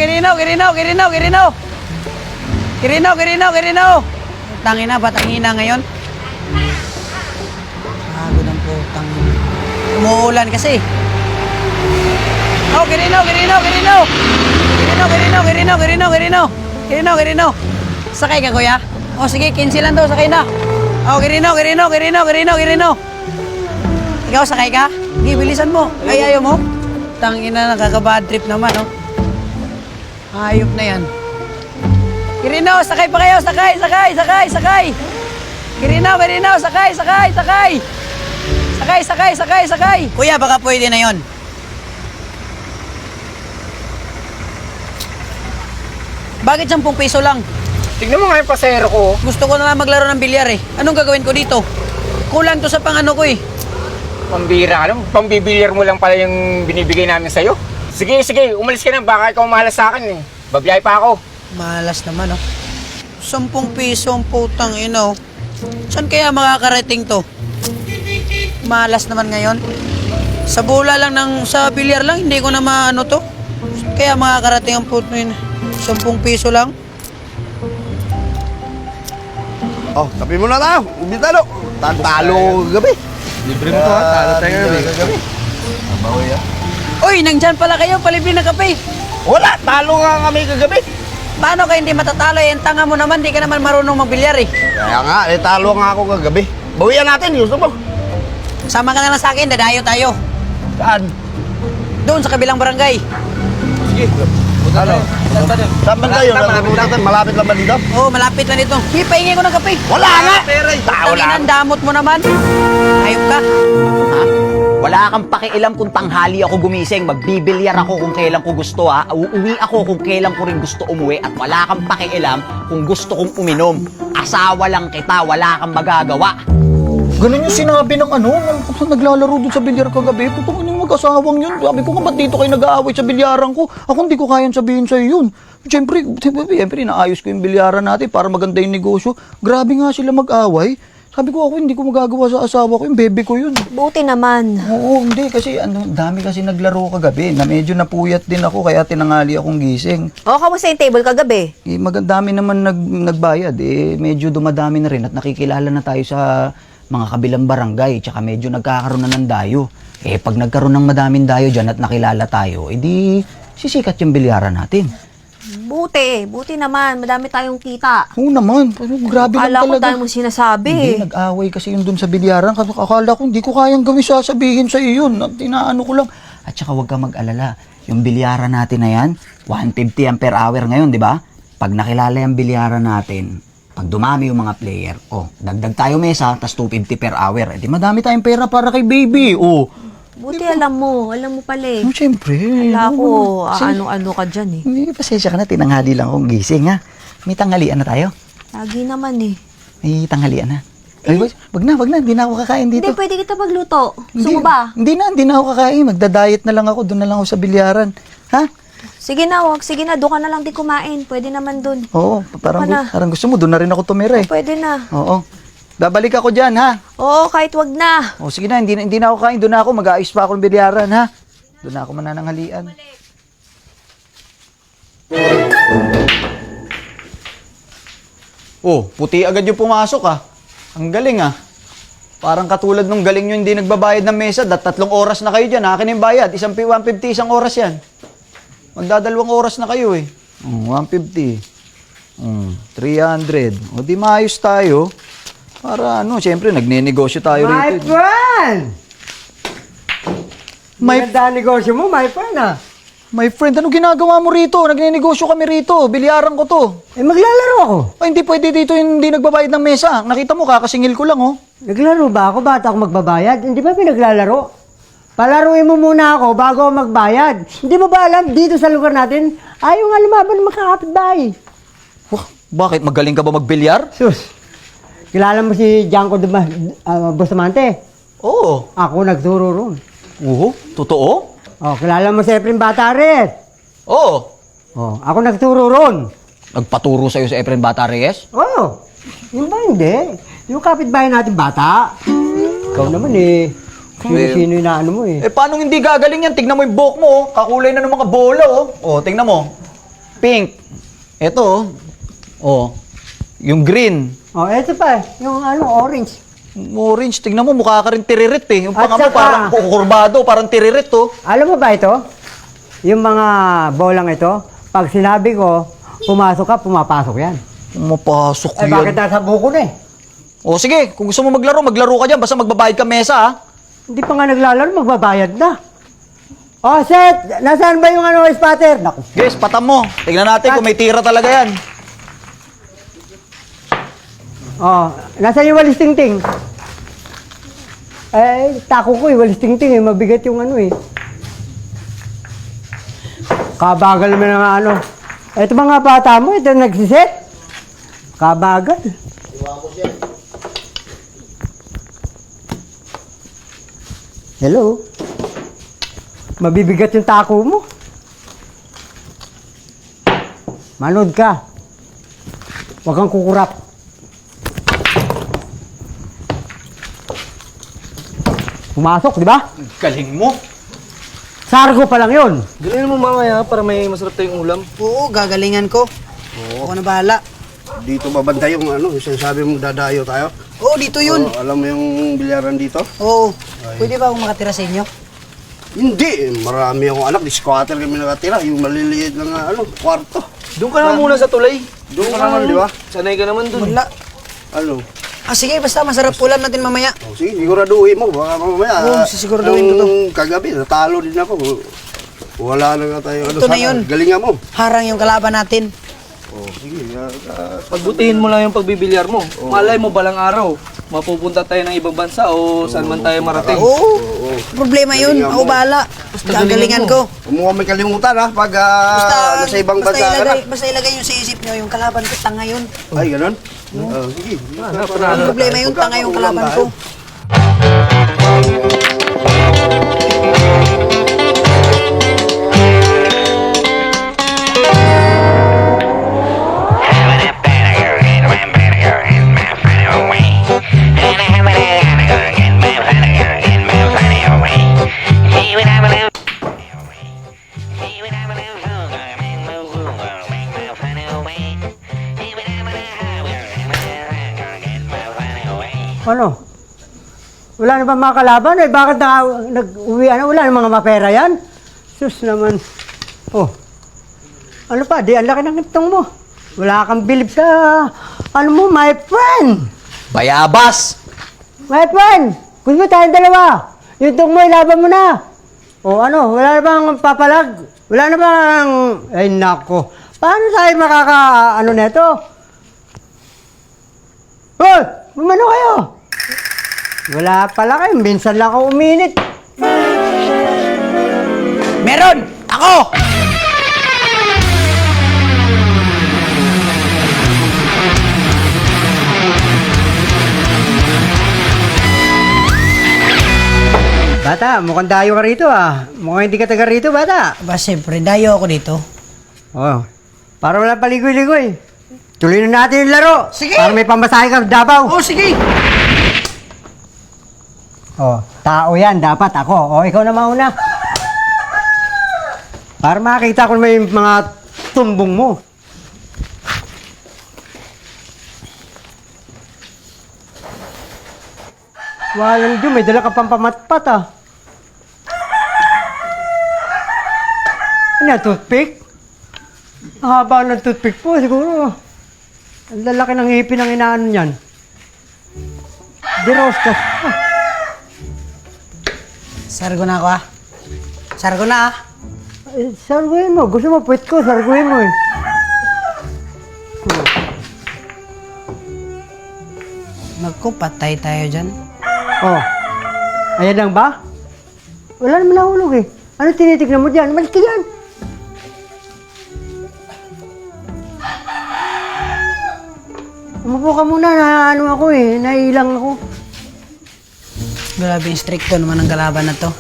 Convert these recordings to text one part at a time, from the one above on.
Kirino. Tangina, batangina ngayon. Bago ng putang. Umuulan kasi. Oh, Kirino. Sakay ka, kuya? Oh, sige, 15 lang daw, sakay na. Oh, Kirino. Ikaw, sakay ka? Sige, bilisan mo. Ay, ayaw mo? Tangina, nakaka-bad trip naman, oh. Ayop na yan. Kirino, sakay pa kayo, sakay. Kirino, sakay. Kuya, baka pwede na yon. Bakit 10 piso lang? Tignan mo nga yung pasero ko. Gusto ko na lang maglaro ng bilyar eh. Anong gagawin ko dito? Kulang to sa pangano ko eh. Pambira ka lang. Pambibilyar mo lang pala yung binibigay namin sa'yo. Sige, umalis ka na. Baka ikaw malas sa akin eh. Babiyay pa ako. Malas naman oh. 10 piso ang putang ino. Saan kaya makakarating to? Malas naman ngayon. Sa bola lang sa bilyar lang, hindi ko na maano to. Saan kaya makakarating ang putang ino? 10 piso lang. Oh, tabi muna tayo. Ubi talo. Talo gabi. Libre mo to ha, talo tayo gabi. Mabawi yan. Uy, nandyan pala kayo, palibre na kape. Wala, talo nga kami kagabi. Paano kayo hindi matatalo? Eh, tanga mo naman, di ka naman marunong magbilyar eh. Kaya nga, talo nga ako kagabi. Bawian natin, gusto mo? Sama ka na lang sa akin, dadayo tayo. Saan? Doon sa kabilang barangay. Sige. Ano? Saan ba tayo? Malapit lang ba dito? Oo, malapit lang dito. Hipahingi ko ng kape. Wala nga! Tanginan, damot mo naman. Ayop ka. Ha? Wala kang pakialam kung tanghali ako gumising. Magbibilyar ako kung kailan ko gusto ha. Uuwi ako kung kailan ko rin gusto umuwi. At wala kang pakialam kung gusto kong uminom. Asawa lang kita, wala kang magagawa. Ganun yung sinabi ng naglalaro dun sa bilyar kagabi. Putong ano yung mag-asawang yun. Sabi ko nga, ba't dito kayo nag-aaway sa bilyaran ko? Ako hindi ko kayang sabihin sa'yo yun. Siyempre, naayos ko yung bilyaran natin para maganda yung negosyo. Grabe nga sila mag-away. Sabi ko ako, hindi ko magagawa sa asawa ko, yung bebe ko yun. Buti naman. Oo, hindi. Kasi dami kasi naglaro kagabi. Na medyo napuyat din ako, kaya tinangali akong gising. O, kamusta yung table kagabi? Magandami naman nagbayad. Medyo dumadami na rin at nakikilala na tayo sa mga kabilang barangay, tsaka medyo nagkakaroon na ng dayo. Pag nagkaroon ng madaming dayo dyan at nakilala tayo, edi sisikat yung bilyaran natin. Buti naman. Madami tayong kita. Oo naman, grabe lang Akala ko talaga. tayo mo sinasabi. Hindi, nag-away kasi yun dun sa bilyaran. Akala ko, hindi ko kayang gawin sasabihin sa iyo yun. Tinaano ko lang. At saka huwag ka mag-alala. Yung bilyaran natin na yan, 150 ang per hour ngayon, di ba? Pag nakilala yung bilyaran natin, pag dumami yung mga player, dagdag tayo mesa, tas 250 per hour. Di madami tayong pera para kay baby. Buti alam mo pala eh. Siyempre. Wala ko, ano ka dyan eh. Hindi, pasensya ka na, tinanghali lang akong gising ha. May tanghalian na tayo. Lagi naman eh. May tanghalian na. Ay, wag na, hindi na ako kakain dito. Hindi, pwede kita magluto. Gusto mo ba? Hindi na ako kakain. Magda-diet na lang ako, doon na lang ako sa bilyaran. Ha? Sige na, doon ka na lang din kumain. Pwede naman doon. Oo, parang gusto mo, doon na rin ako tumira eh. Pwede na. Oo. Babalik ako dyan, ha? Oo, kahit wag na. Sige na, hindi na ako kain. Doon na ako, mag-aayos pa ako ng bilyaran, ha? Doon na ako manananghalian. Puti agad yung pumasok, ha? Ang galing, ha? Parang katulad nung galing nyo hindi nagbabayad ng mesa. 3 oras na kayo dyan, akin yung bayad. 150, isang oras yan. Magdadalawang oras na kayo, eh. 150. 300. Di maayos tayo. Para siyempre, nagne-negosyo tayo rito. My friend! Maganda negosyo mo, my friend ah. My friend, ano ginagawa mo rito? Nagne-negosyo kami rito. Bilyaran ko to. Maglalaro ako. Ay, hindi pwede dito yung hindi nagbabayad ng mesa. Nakita mo, kakasingil ko lang, Naglaro ba ako? Ba't ako magbabayad? Hindi ba pinaglalaro? Palaruin mo muna ako bago ako magbayad. Hindi mo ba alam, dito sa lugar natin, ayaw nga lumaban ng makakapitbahay. Bakit? Magaling ka ba magbilyar? Sus, kilala mo si Janko Bustamante? Oo. Ako nagturo ron. Totoo? Kilala mo si Efren Batares? Oo. Ako nagturo ron. Nagpaturo sa'yo sa Efren Bata Reyes? Yun ba hindi? Yung kapitbahay natin bata. Ikaw naman eh. Sino yung naano mo eh. Paano hindi gagaling yan? Tignan mo yung buhok mo, kakulay na ng mga bola, tingnan mo. Pink. Ito, oh. Yung green. Oh, eto pa, yung orange. Orange, tingnan mo, mukha ka rin tiririt eh. Yung At panga mo saka- parang kukurbado, parang tiririt oh. Alam mo ba ito? Yung mga bolang ito, pag sinabi ko, pumasok ka, pumapasok yan. Pumapasok Eh, bakit nasa buko na eh? O sige, kung gusto mo maglaro ka dyan. Basta magbabayad ka mesa ha. Hindi pa nga naglalaro, magbabayad na. Oh, Seth, nasaan ba yung spatter? Naku. Guys, patam mo. Tingnan natin kung may tira talaga yan. Oh, nasaan yung walis tingting? Eh, tako ko walis tingting mabigat yung eh. Kabagal naman ng Ito mga bata mo, ito nagsiset. Kabagal. Hello? Mabibigat yung tako mo. Manood ka. Huwag kang kukurap. Pumasok, di ba? Galing mo. Sargo pa lang yun. Galingan mo mamaya para may masarap tayong ulam. Oo, gagalingan ko. Ako na bahala. Dito babantay yung yung sinasabi mong dadayo tayo. Oo, dito yun. Alam mo yung bilyaran dito? Oo. Pwede ba akong makatira sa inyo? Hindi, marami akong anak. Di squatter kami nakatira. Yung maliliit lang kwarto. Doon ka naman muna sa tulay. Doon ka naman, di ba? Sanay ka naman doon. Wala. Ano? Sige, basta masarap ulam natin mamaya. Sige, siguraduhin mo. Baka mamaya. Oo, sisiguraduhin ko to. Kagabi, natalo din ako. Wala na nga tayo. Ito na yun. Galingan mo. Harang yung kalaban natin. Sige. Pagbutihin mo lang yung pagbibilyar mo. Malay mo balang araw, mapupunta tayo ng ibang bansa o saan man tayo marating. Oo. Problema yun. Galingan Ako mo. bahala. Gagalingan ko. Umuha may kalimutan pag nasa ibang bansa ka na. Basta ilagay nyo sa isip nyo, yung kalaban ko, tanga yun. Ay, ganun? Sige. Ang problema yun, tanga yung kalaban ko. Ano? Wala na ba mga kalaban? Eh, bakit nag-uwi? Wala na mga mapera yan? Sus naman. Oh. Ano pa? Di, ang laki ng itong mo. Wala kang bilib sa, mo, my friend. Bayabas. My friend, gusto mo tayong dalawa. Yung itong mo, ilaban mo na. O wala na bang papalag? Wala na bang, ay nako. Paano tayo neto? Hoy, umano kayo? Wala pala kayo, minsan lang ako uminit. Meron! Ako! Bata, mukhang dayo ka rito Mukhang hindi ka taga rito, bata. Ba, siyempre, dayo ako dito. Oh, para wala paligoy-ligoy. Tuloy na natin yung laro. Sige. Para may pambasahe ka sa Davao. Oo, sige! Oh, tao yan, dapat ako. Ikaw na mauna. Para makita ko may mga tumbong mo. Walang Diyo, may dala ka pang pamatpat Ano yan, toothpick? Ang haba ng toothpick po, siguro. Ang lalaki ng ngipin ng inaan niyan. Di rostas. Sargo na ako Sargo na Sarguin mo. Gusto mo, puwit ko. Sarguin mo Naku, patay tayo dyan. Oh. Ayan lang ba? Wala naman nahulog Ano tinitignan mo dyan? Malis ka dyan. Umupo ka muna. Ako nailang ako. Grabe, stricto naman ang kalaban na to.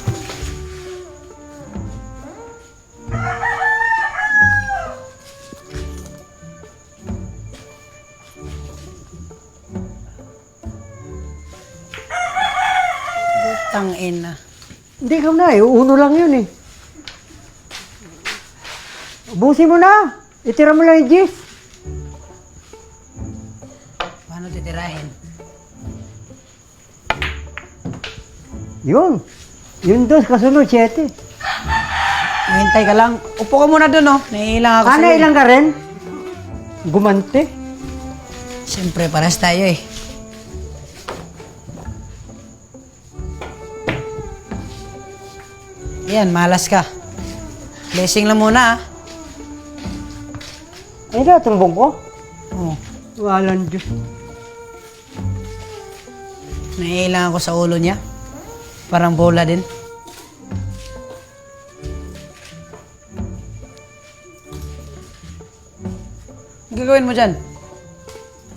Putang ina. Hindi ikaw na Uno lang yun Ubusin mo na. Itira mo lang yung Jis. Paano titirahin? Yun. Yun doon, kasunod, 7. Hintay ka lang. Upo ka muna doon, oh. Naiilang ako sa'yo. Ilang ka rin? Gumante. Siyempre, pares tayo eh. Yan, malas ka. Blessing lang muna, ah. Ay na, tumbong ko. Oh. Walang Diyos. Naiilang ako sa ulo niya. Parang bola din. Ang gagawin mo dyan?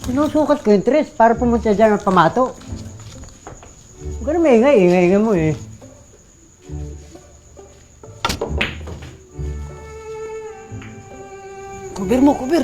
Sinusukat ko yung tres para pumunta dyan ng pamato. Huwag ka na ingay mo eh. Kubir mo, kubir.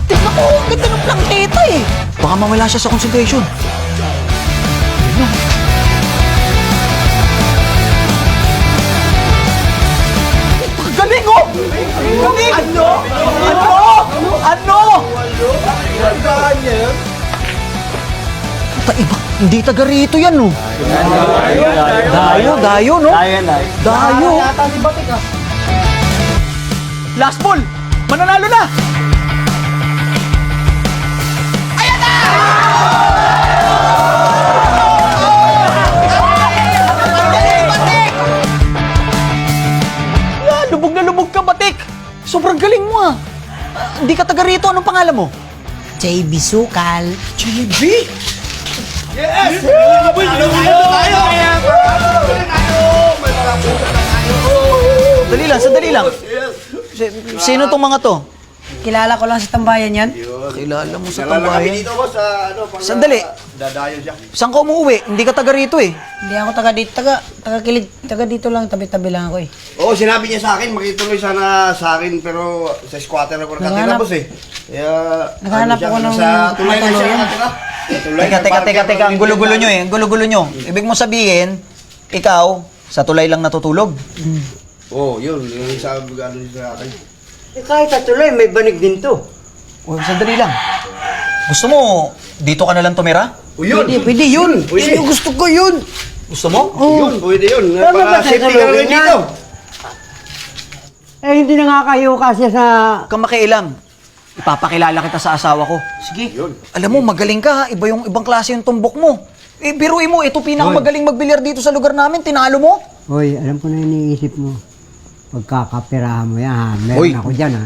Tignan mo, ang ganda ng plangketa eh. Baka mawala siya sa concentration. Ang galing oh! Galing! Ano? Iba, hindi taga rito yan no? Dayo, no? Dayo. Last ball! Mananalo na! Lubog na lubog ka, Batik! Sobrang galing mo ah! Hindi ka taga rito, anong pangalan mo? JB Sukal. JB? Sandali lang. Sino tong mga to? Kilala ko lang sa tambayan yan. Kilala mo sa Nalala kami tambayan? dito, boss, sa ano, pag Sandali. dadayo siya. Saan ka umuwi? Hindi ka taga rito eh. Hindi ako taga dito, taga Kilig, taga dito lang, tabi-tabi lang ako eh. Oo, sinabi niya sa akin, makituloy sana sa akin, pero sa squatter ako nakatira, Naghanap- boss eh. Kaya, Naghanap ako ng sa tulay na siya matuluyan. nakatira. Tulay Teka, ng teka, parking teka. Ang ng gulo-gulo dito. nyo eh. Ang gulo-gulo nyo. Ibig mo sabihin, ikaw, sa tulay lang natutulog. Oo, yun. Yung sabi ko ano sa akin. Eh, kahit tatuloy, may banig din to. O, sandali lang. Gusto mo, dito ka na lang tumira? O yun. Pwede yun. Pwede. Yun yung gusto ko yun. Gusto mo? Yun, pwede yun. Tama ba Para safety ka tatulogin rin dito. Eh, hindi nakakayo kasi sa... Huwag kang makialam. Ipapakilala kita sa asawa ko. Sige. Yun. Alam mo, magaling ka ha. Iba yung ibang klase yung tumbok mo. Eh, biruin mo, ito pinakamagaling magbilyar dito sa lugar namin. Tinalo mo. Hoy, alam ko na iniisip mo. Pagkakapirahan mo yan, ha? Meron Hoy. ako dyan, ha?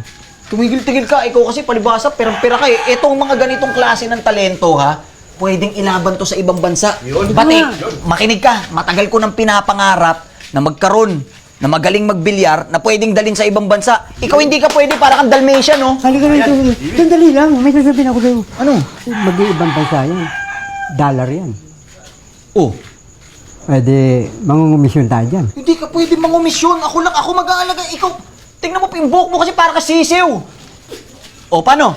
Tumigil-tigil ka. Ikaw kasi palibasa, perang-pera ka eh. Itong mga ganitong klase ng talento ha, pwedeng ilaban to sa ibang bansa. Yun. Batik, makinig ka. Matagal ko nang pinapangarap na magkaroon na magaling magbilyar na pwedeng dalin sa ibang bansa. Ikaw hindi ka pwede, para kang Dalmatian, no? Halika na ito. Sandali lang, may sasabihin ako sa'yo. Ano? Mag-iibang bansa yan. Dollar yan. Oh, Pwede, mangungumisyon tayo dyan. hindi ka pwede mangumisyon. Ako mag-aalaga. Ikaw, tingnan mo pa yung buhok mo kasi para ka sisiw. O, paano?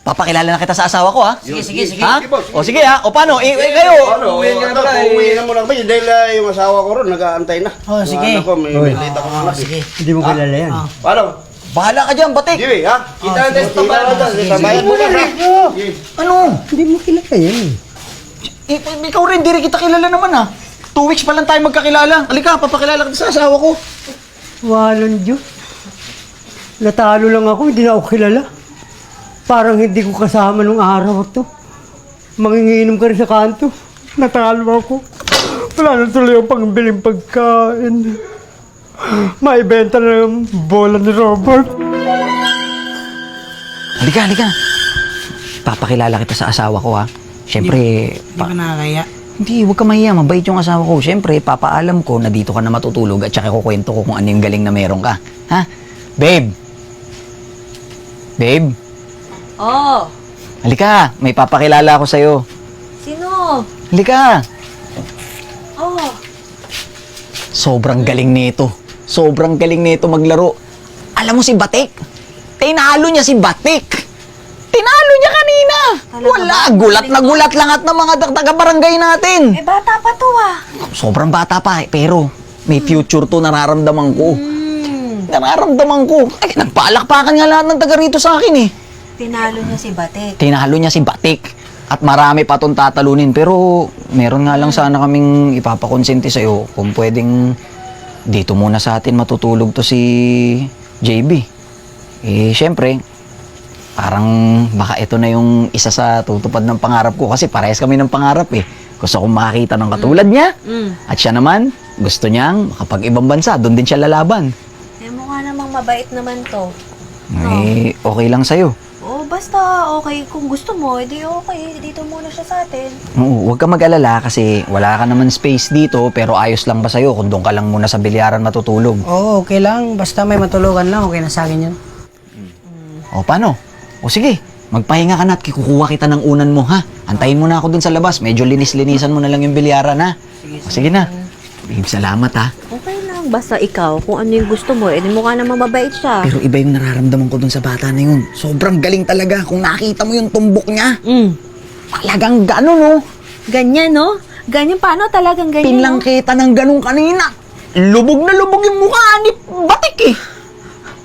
Papakilala na kita sa asawa ko, ha? Sige, sige, sige. Ha? Sige, boss. O, sige, ha? O, paano? Kayo? Ano, uuwi na muna kami dahil yung asawa ko ron, nag-aantay na. Oh, sige. Ano ko, may late ako na. Sige. Hindi mo kilala yan. Paano? Bahala ka dyan, Batik. Jimmy, ha? Kita natin sa tambayan. Tambayan mo na, ha? Ano? Hindi mo kilala yan. Ikaw rin, di rin kita kilala naman, ha? 2 weeks pa lang tayo magkakilala. Halika, papakilala kita sa asawa ko. Walang Diyos. Natalo lang ako, hindi na ako kilala. Parang hindi ko kasama nung araw to. Manginginom ka rin sa kanto. Natalo ako. Wala na tuloy ang pangbiling pagkain. Maibenta na yung bola ni Robert. Halika. Papakilala kita sa asawa ko, ha? Siyempre, Hindi ka nakakaya. Hindi, huwag ka mahiya. Mabait yung asawa ko. Siyempre, papaalam ko na dito ka na matutulog at saka kukwento ko kung ano yung galing na meron ka. Ha? Babe! Babe! Oh, Halika, may papakilala ako sa'yo. sino? Halika! Oh, Sobrang galing nito. Sobrang galing nito maglaro. Alam mo si Batik? Tinalo niya si Batik! Tinalo niya kanina! Talaga Wala! ba? Gulat na gulat lang at ng mga taga-barangay natin! eh bata pa to ah. Sobrang bata pa, pero may future to nararamdaman ko. Hmm. Nararamdaman ko. Ay, nagpaalakpakan nga lahat ng taga rito sa akin eh. Tinalo niya si Batik. Tinalo niya si Batik. At marami pa tong tatalunin. Pero meron nga lang sana kaming ipapakonsente sa'yo kung pwedeng dito muna sa atin matutulog to si JB. Eh, syempre, parang baka ito na yung isa sa tutupad ng pangarap ko kasi parehas kami ng pangarap eh. Gusto kong makakita ng katulad niya. At siya naman, gusto niyang makapag-ibang bansa. Doon din siya lalaban. Eh mukha namang mabait naman to. Eh, okay lang sa'yo. Oh, basta okay. Kung gusto mo, edi okay. Dito muna siya sa atin. Oo, huwag ka mag-alala kasi wala ka naman space dito pero ayos lang ba sa'yo kung doon ka lang muna sa bilyaran matutulog? Oo, okay lang. Basta may matulugan lang, okay na sa akin yun. O, paano? O sige, magpahinga ka na at kukuha kita ng unan mo, ha? Antayin mo na ako dun sa labas. Medyo linis-linisan mo na lang yung bilyaran, ha? O, sige na. Babe, salamat, ha? Okay lang. Basta ikaw, kung ano yung gusto mo, edi mukha namang mabait siya. Pero iba yung nararamdaman ko dun sa bata na yun. Sobrang galing talaga. Kung nakita mo yung tumbok niya, talagang gano'n, no? Ganyan, no? Ganyan, paano talagang ganyan, no? Pinlangkita ng ganun kanina. Lubog na lubog yung mukha ni Batik, eh.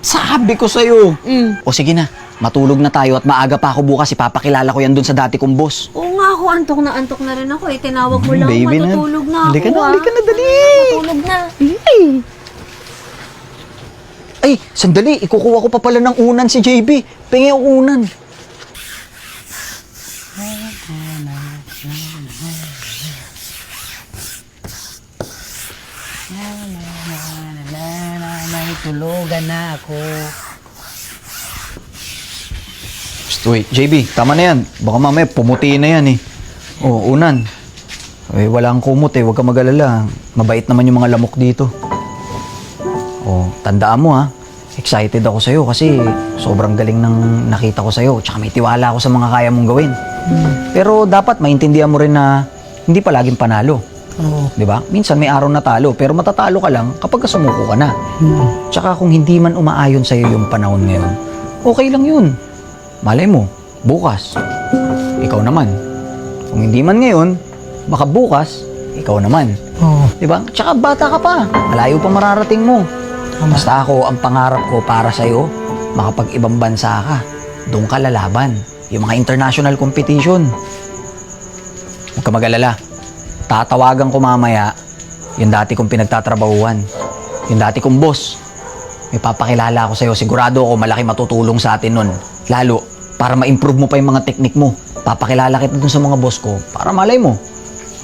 Sabi ko sa'yo. O sige na, matulog na tayo at maaga pa ako bukas. Ipapakilala ko yan dun sa dati kong boss. Oo nga ako, antok na rin ako. Eh, tinawag mo lang, Baby na. matutulog na ako. Halika na, ah. halika na, dali. Matulog na. Ay, sandali. Ikukuha ko pa pala ng unan si JB. Pengi ang unan. May tulugan na ako. Wait, JB, tama na yan. Baka mamaya pumutiin na yan eh. Oh, unan. Eh, wala kang kumot eh. Huwag ka mag-alala. Mabait naman yung mga lamok dito. Oh, tandaan mo ha. Excited ako sa'yo kasi sobrang galing ng nakita ko sa'yo. Tsaka may tiwala ako sa mga kaya mong gawin. Pero dapat maintindihan mo rin na hindi palaging panalo. Oo. Di ba? Minsan may araw na talo, pero matatalo ka lang kapag sumuko ka na. Tsaka kung hindi man umaayon sa'yo yung panahon ngayon, okay lang yun. Malay mo, bukas, ikaw naman. Kung hindi man ngayon, baka bukas, ikaw naman. Oo. Di ba? Tsaka bata ka pa, malayo pa mararating mo. Basta ako, ang pangarap ko para sa'yo, makapag-ibang bansa ka. Doon ka lalaban. Yung mga international competition. Huwag ka mag-alala. Tatawagan ko mamaya yung dati kong pinagtatrabahuan. Yung dati kong boss. May papakilala ako sa'yo. Sigurado ako malaki matutulong sa atin nun. Lalo, para ma-improve mo pa yung mga teknik mo. Papakilala kita dun sa mga boss ko para malay mo.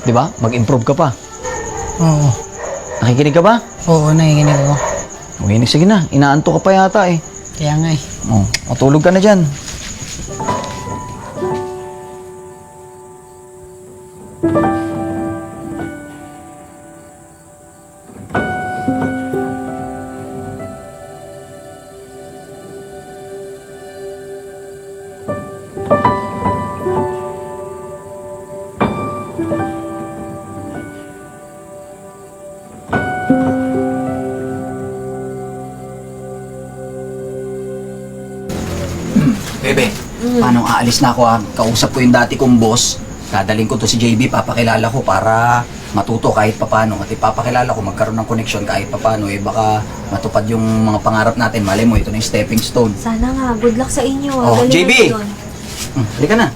Di ba? Mag-improve ka pa. Oo. Nakikinig ka ba? Oo, nakikinig ako. Okay, sige na. Inaanto ka pa yata eh. Kaya nga eh. Oh, matulog ka na dyan. Bebe, paano aalis na ako ha? Kausap ko yung dati kong boss. Dadaling ko to si JB, papakilala ko para matuto kahit papano. At ipapakilala ko, magkaroon ng connection kahit papano. Eh baka matupad yung mga pangarap natin. Malay mo, ito na yung stepping stone. Sana nga, good luck sa inyo. Oh, Galingan JB! niyo dun. Halika na.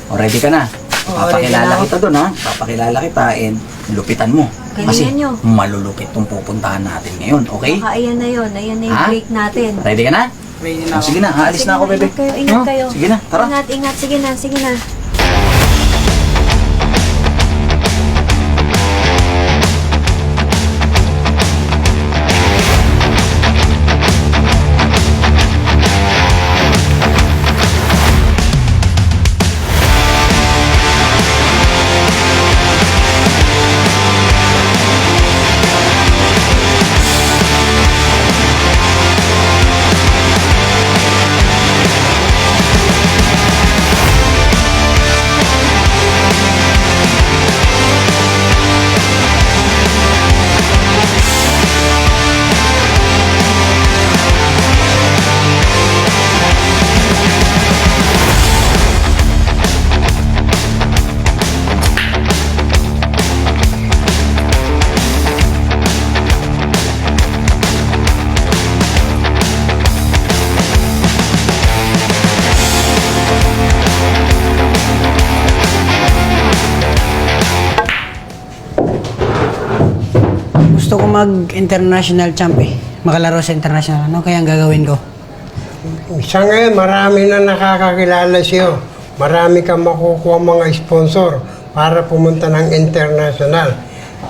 O, ready ka na? Oo, Papakilala ready na ako. kita doon ha. Papakilala kita and lupitan mo. Galingan Kasi nyo. malulupit tong pupuntahan natin ngayon, okay? Baka ayan na yun. Ayan na yung Ha? break natin. Ready ka na? Ready Oh, sige na, aalis na ako, bebe. Ingat kayo, ingat Oh, kayo. Sige na, tara. Ingat, ingat. Sige na, sige na. mag-international champ eh. Makalaro sa international. Ano kaya ang gagawin ko? Sa ngayon, marami na nakakakilala sa'yo. Marami kang makukuha mga sponsor para pumunta ng international.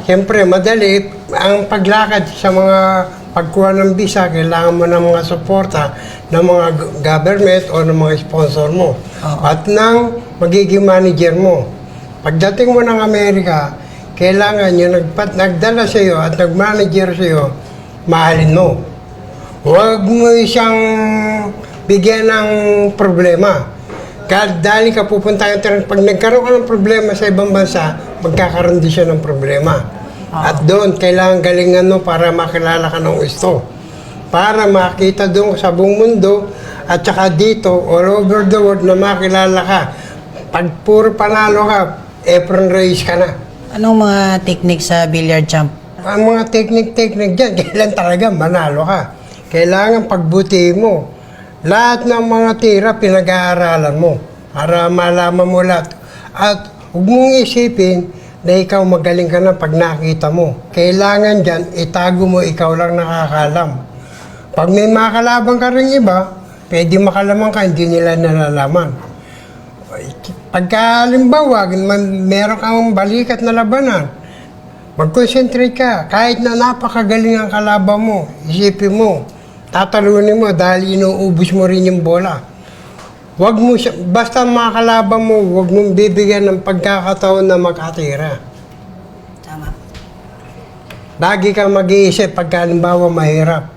Siyempre, madali ang paglakad sa mga pagkuha ng visa, kailangan mo ng mga suporta ng mga government o ng mga sponsor mo. At ng magiging manager mo. Pagdating mo ng Amerika, kailangan yung nagdala sa iyo at nag-manager sa iyo, mahalin mo. Huwag mo siyang bigyan ng problema. Dahil ka pupunta pag nagkaroon ka ng problema sa ibang bansa, magkakaroon din siya ng problema. At doon, kailangan galingan mo para makilala ka ng gusto. Para makita doon sa buong mundo at saka dito, all over the world na makilala ka. Pag puro panalo ka, apron race ka na. Anong mga technique sa billiard champ? Ang mga technique dyan, kailan talaga manalo ka. Kailangan pagbutihin mo. Lahat ng mga tira, pinag-aaralan mo para malaman mo lahat. At huwag mong isipin na ikaw magaling ka na pag nakita mo. Kailangan dyan, itago mo, ikaw lang nakakalam. Pag may makalaban ka rin iba, pwede makalaman ka, hindi nila nalalaman. Pagka halimbawa, meron kang balikat na labanan, mag-concentrate ka. Kahit na napakagaling ang kalaban mo, isipin mo, tatalunin mo dahil inuubos mo rin yung bola. Wag mo siya, basta makakalaban mo, wag mong bibigyan ng pagkakataon na makatira. Tama. Lagi kang mag-iisip pagka halimbawa mahirap.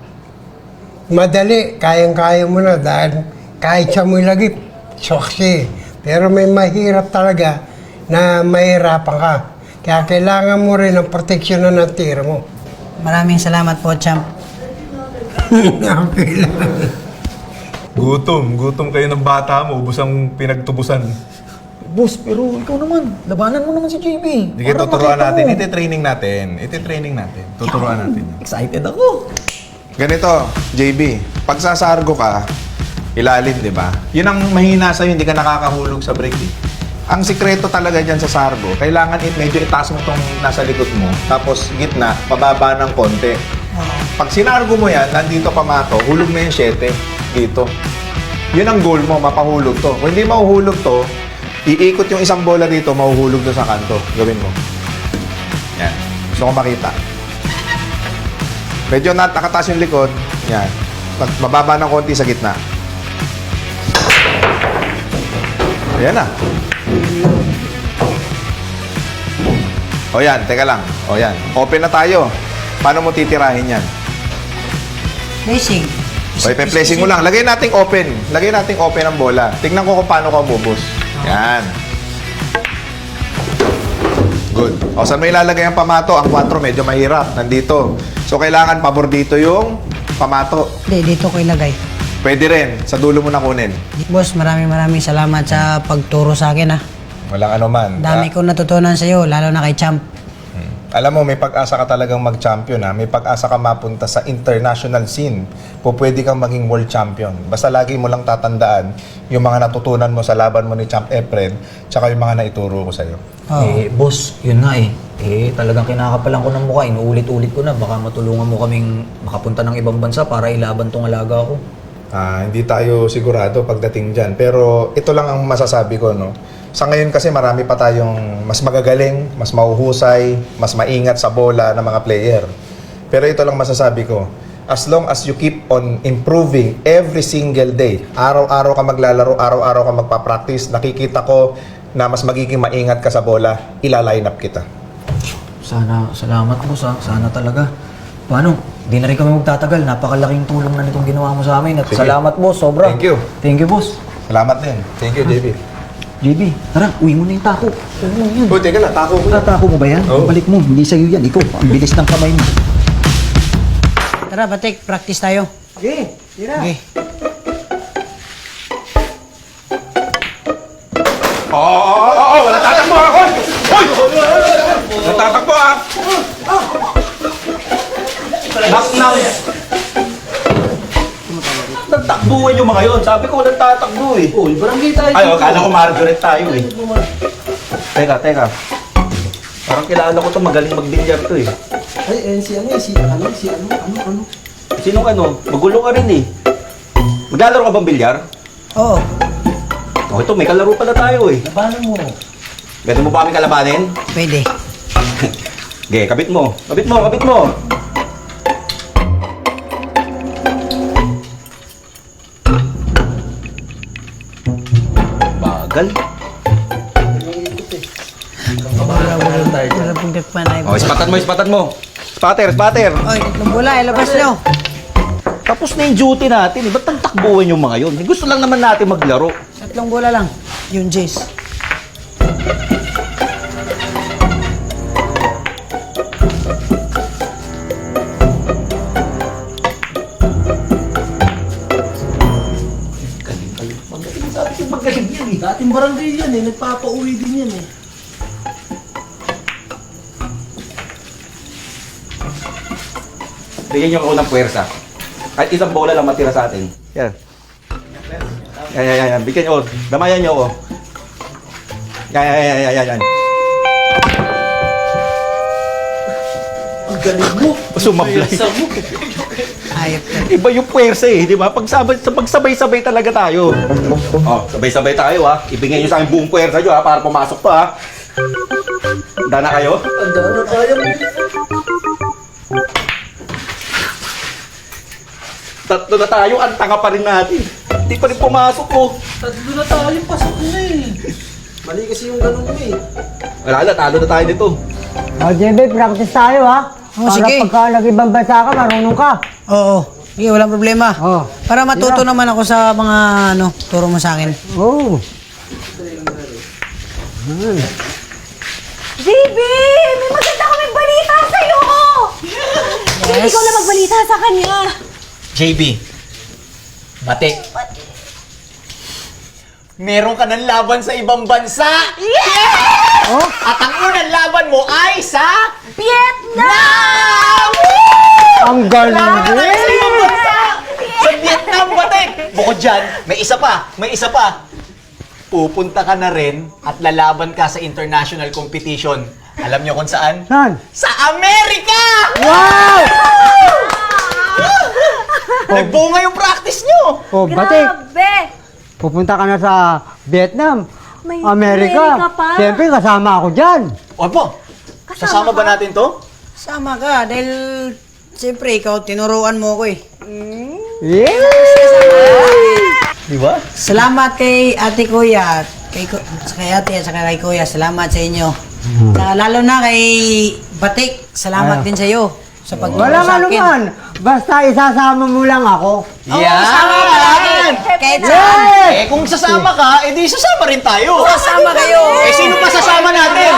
Madali, kayang-kaya mo na dahil kahit sa mo'y lagip, soksi. Pero may mahirap talaga na mahirapan ka. Kaya kailangan mo rin ng proteksyon ng tira mo. Maraming salamat po, champ. Okay lang. Gutom kayo ng bata mo, ubos ang pinagtubusan. Boss, pero ikaw naman, labanan mo naman si JB. Sige, tuturuan natin. Iti-training natin. Tuturuan natin. Excited ako. Ganito, JB, pag sasargo ka, ilalim, di ba? Yun ang mahina sa'yo, hindi ka nakakahulog sa brake. Ang sikreto talaga dyan sa sargo, kailangan medyo itaas mo tong nasa likod mo, tapos gitna, pababa ng konti. Pag sinargo mo yan, nandito pamato, hulog na yung 7 dito. Yun ang goal mo, mapahulog to. Kung hindi mahuhulog to, iikot yung isang bola dito, mahuhulog doon sa kanto. Gawin mo. Yan. Gusto ko makita. Medyo nakataas yung likod. Yan. Mababa ng konti sa gitna. Ayan na. O yan, teka lang. O yan. Open na tayo. Paano mo titirahin yan? Placing. O, ipe-placing mo lang. Lagay nating open. Lagay nating open ang bola. Tingnan ko kung paano ka bubos. Yan. Good. O, saan mo ilalagay ang pamato? Ang 4 medyo mahirap. Nandito. So, kailangan pabor dito yung pamato. Hindi, dito ko ilagay. Pwede rin. Sa dulo mo na kunin. Boss, maraming salamat sa pagturo sa akin, ha. Walang anuman. Dami kong natutunan sa iyo, lalo na kay champ. Alam mo, may pag-asa ka talagang mag-champion, ha? May pag-asa ka mapunta sa international scene. Pwede kang maging world champion. Basta lagi mo lang tatandaan yung mga natutunan mo sa laban mo ni Champ Efren, tsaka yung mga naituro ko sa'yo. Boss, yun nga eh. Talagang kinakapalan ko ng mukha. Inuulit-ulit ko na. Baka matulungan mo kaming makapunta ng ibang bansa para ilaban tong alaga ko. Hindi tayo sigurado pagdating dyan. Pero ito lang ang masasabi ko, no? Sa ngayon kasi marami pa tayong mas magagaling, mas mahuhusay, mas maingat sa bola ng mga player. Pero ito lang masasabi ko, as long as you keep on improving every single day, araw-araw ka maglalaro, araw-araw ka magpa-practice, nakikita ko na mas magiging maingat ka sa bola, ila-line up kita. Sana, salamat boss ha. Sana talaga. Paano? Di na rin kami magtatagal. Napakalaking tulong na nitong ginawa mo sa amin. At Sige. salamat boss, sobra. Thank you. Thank you boss. Salamat din. Thank you, JB. JB, tara, uwi mo na yung tako. Uwi mo yun. Oh, teka lang, tako ko. Tatako mo ba yan? Oo. Balik mo, hindi sa'yo yan. Ikaw, ang bilis ng kamay mo. Tara, Batik, practice tayo. Okay, tira. Okay. Wala tatakbo ako! Hoy! Wala tatakbo ah! Knock. Nagtakbuhan yung mga yun. Sabi ko, nagtatakbo eh. Uy, barangay tayo. Ay, akala ko Margaret tayo eh. Teka. Parang kilala ko to, magaling magbilyar to eh. Sinong ano? Magulo ka rin eh. Maglalaro ka bang bilyar? Oo. Oh, ito, may kalaro pala tayo eh. Labanan mo. Pwede mo ba kami kalabanin? Pwede. Okay, kabit mo. Kabit mo, kabit mo. Bagal. Wala pong nagpanay. Oh, ispatan mo, ispatan mo. Spatter, spatter. Oy, tatlong bola, ilabas nyo. Tapos na yung duty natin eh. Ba't tagtakbuhan yung mga yun? Gusto lang naman natin maglaro. Tatlong bola lang. Yung Jace. Magaling yan eh. Dating barangay yan eh. Nagpapauwi din yan eh. Bigyan niyo ako ng puwersa. Kahit isang bola lang matira sa atin. Yan. Yan. Bigyan niyo ako. Damayan niyo ako. Yan. Ang galing mo. Sumablay. Ayop ka. Iba yung puwersa eh, di ba? Pagsabay-sabay talaga tayo. Oh, sabay-sabay tayo ha. Ibigay niyo sa akin buong puwersa niyo ha, para pumasok to ha. Handa na kayo? Handa na tayo. Tatlo na tayo, ang tanga pa rin natin. Hindi pa rin pumasok ko. Tatlo na tayo. Pasok na eh. Mali kasi yung ganun mo eh. Wala na, talo na tayo nito. O, JB, practice tayo ha. Oh, Para sige. pagka nag-ibang bansa ka, marunong ka. Oo. Sige, walang problema. Oh. Para matuto naman ako sa mga turo mo sa akin. Oo. JB! May maganda kaming balita sa'yo! Hindi ikaw na magbalita sa kanya. JB, bate. Meron ka ng laban sa ibang bansa! Yeah! Oh? At ang unang laban mo ay sa... Vietnam! Ang galing Laban tayo sa ibang din. bansa! Sa Vietnam, bate! Bukod dyan, may isa pa. Pupunta ka na rin at lalaban ka sa international competition. Alam niyo kung saan? Saan? Sa Amerika! Wow! Nagbunga yung practice nyo! O, batik. Grabe! Pupunta ka na sa Vietnam, May Amerika. Amerika pa. Siyempre, kasama ako dyan. Opo, sasama ba natin to? Sama ka dahil siyempre ikaw tinuruan mo ko eh. Yeah! Di ba? Salamat kay ate kuya, kay ate at saka kay kuya. Salamat sa inyo. Lalo na kay Batik, salamat din sa iyo sa pagtulong Walang sa ano akin. man. Basta isasama mo lang ako. Kasama ka lagi. Kahit Yeah! saan. Eh kung sasama ka, edi sasama rin tayo. Kasama kayo. Eh sino pa sasama natin?